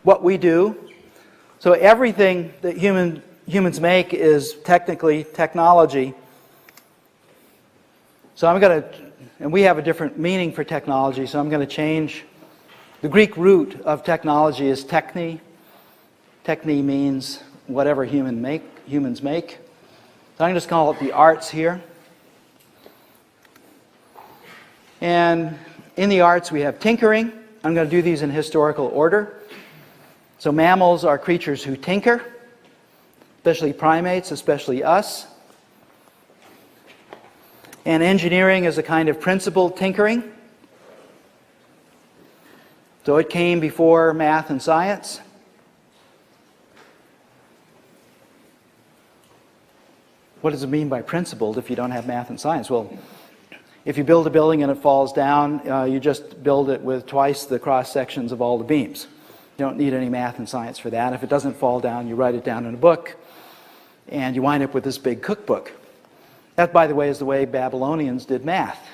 what we do. So everything that humans make is technically technology. So I'm going to, and we have a different meaning for technology, so I'm going to change. The Greek root of technology is techne. Techne means whatever humans make. So I'm just going to call it the arts here. And in the arts we have tinkering. I'm going to do these in historical order. So mammals are creatures who tinker, especially primates, especially us. And engineering is a kind of principled tinkering. So it came before math and science. What does it mean by principled if you don't have math and science? Well, if you build a building and it falls down, you just build it with twice the cross sections of all the beams. You don't need any math and science for that. If it doesn't fall down, you write it down in a book, and you wind up with this big cookbook. That, by the way, is the way Babylonians did math.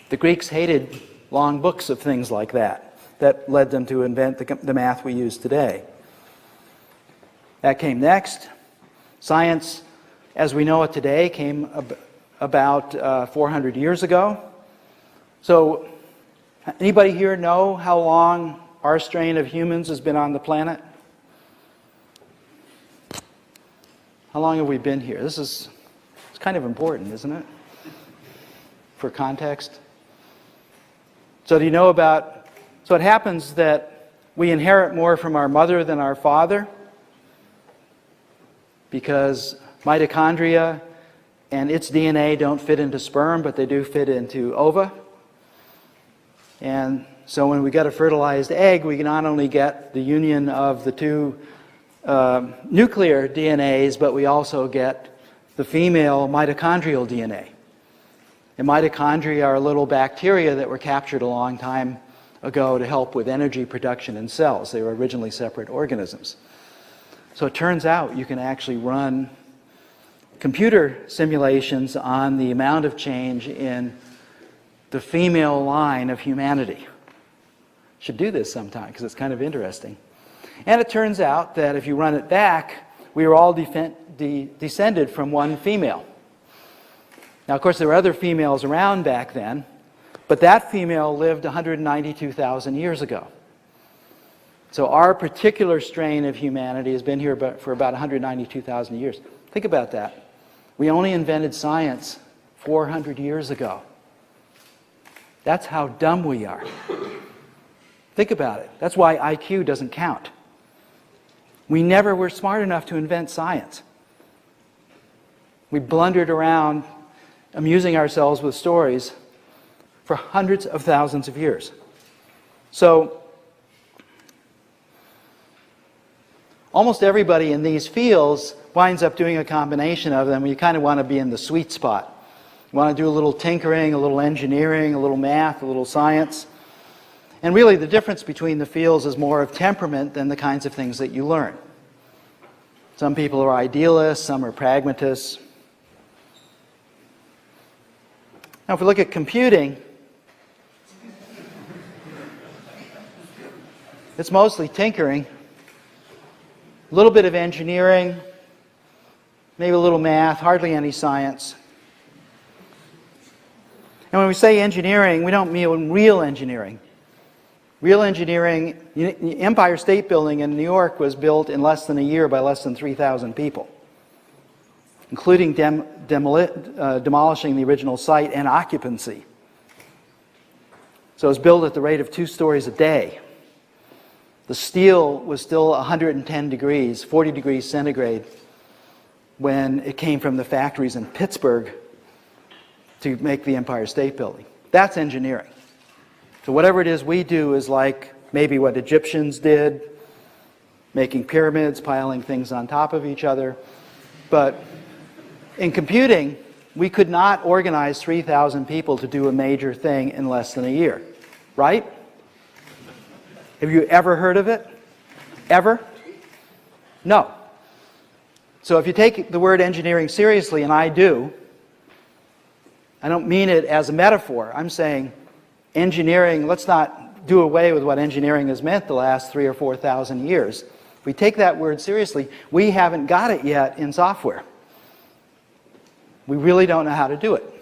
The Greeks hated long books of things like that. That led them to invent the math we use today. That came next. Science, as we know it today, came about 400 years ago. So, anybody here know how long our strain of humans has been on the planet? How long have we been here? It's kind of important, isn't it? For context. So do you know about, so it happens that we inherit more from our mother than our father because mitochondria and its DNA don't fit into sperm, but they do fit into ova. And so when we get a fertilized egg, we not only get the union of the two nuclear DNAs, but we also get the female mitochondrial DNA. And mitochondria are little bacteria that were captured a long time ago to help with energy production in cells. They were originally separate organisms. So it turns out you can actually run computer simulations on the amount of change in the female line of humanity. Should do this sometime because it's kind of interesting. And it turns out that if you run it back, we were all descended from one female. Now, of course, there were other females around back then, but that female lived 192,000 years ago. So our particular strain of humanity has been here for about 192,000 years. Think about that. We only invented science 400 years ago. That's how dumb we are. Think about it. That's why IQ doesn't count. We never were smart enough to invent science. We blundered around amusing ourselves with stories for hundreds of thousands of years. So, almost everybody in these fields winds up doing a combination of them. You kind of want to be in the sweet spot. You want to do a little tinkering, a little engineering, a little math, a little science. And really the difference between the fields is more of temperament than the kinds of things that you learn. Some people are idealists, some are pragmatists. Now if we look at computing, it's mostly tinkering, a little bit of engineering, maybe a little math, hardly any science. And when we say engineering, we don't mean real engineering. Real engineering, the Empire State Building in New York was built in less than a year by less than 3,000 people, including demolishing the original site and occupancy. So it was built at the rate of 2 stories a day. The steel was still 110 degrees, 40 degrees centigrade, when it came from the factories in Pittsburgh to make the Empire State Building. That's engineering. So whatever it is we do is like maybe what Egyptians did, making pyramids, piling things on top of each other. But in computing, we could not organize 3,000 people to do a major thing in less than a year, right? Have you ever heard of it? Ever? No. So if you take the word engineering seriously, and I do, I don't mean it as a metaphor. I'm saying engineering, let's not do away with what engineering has meant the last 3,000 or 4,000 years. If we take that word seriously, we haven't got it yet in software. We really don't know how to do it.